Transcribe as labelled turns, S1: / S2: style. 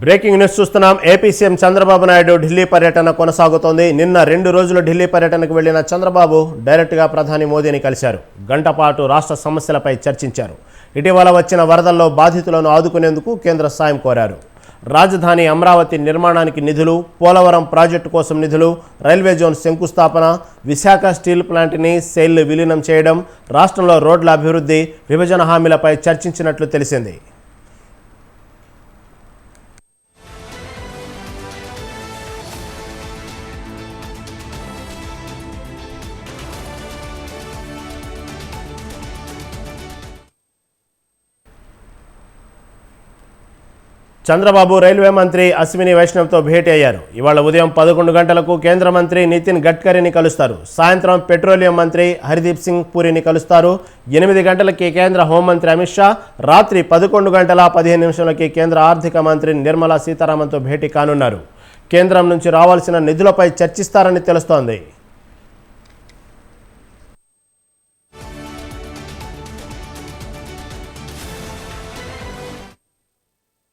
S1: Breaking news చూస్తున్నాం. AP CM Chandrababu Naidu Delhi పర్యటన కొనసాగుతోంది. నిన్న 2 రోజులు ఢిల్లీ పర్యటనకు వెళ్లిన చంద్రబాబు డైరెక్ట్గా ప్రధాని మోదీని కలిశారు. గంట పాటు రాష్ట్ర సమస్యలపై చర్చించారు. ఇటీవల వచ్చిన వరదల్లో బాధితులను ఆదుకునేందుకు కేంద్ర సాయం కోరారు. రాజధాని అమరావతి నిర్మాణానికి నిధులు, పోలవరం ప్రాజెక్టు కోసం నిధులు, రైల్వే జోన్ శంకుస్థాపన, విశాఖ స్టీల్ ప్లాంట్ని సెయిల్ విలీనం చేయడం, రాష్ట్రంలో రోడ్ల అభివృద్ధి, విభజన హామీలపై చర్చించినట్లు తెలిసింది. చంద్రబాబు రైల్వే మంత్రి అశ్విని వైష్ణవ్తో భేటీ అయ్యారు. ఇవాళ ఉదయం 11 గంటలకు కేంద్ర మంత్రి నితిన్ గడ్కరీని కలుస్తారు. సాయంత్రం పెట్రోలియం మంత్రి హర్దీప్ సింగ్ పూరిని కలుస్తారు. 8 గంటలకి కేంద్ర హోంమంత్రి అమిత్ షా, రాత్రి 11 గంటల 15 నిమిషాలకి కేంద్ర ఆర్థిక మంత్రి నిర్మలా సీతారామన్తో భేటీ కానున్నారు. కేంద్రం నుంచి రావాల్సిన నిధులపై చర్చిస్తారని తెలుస్తోంది.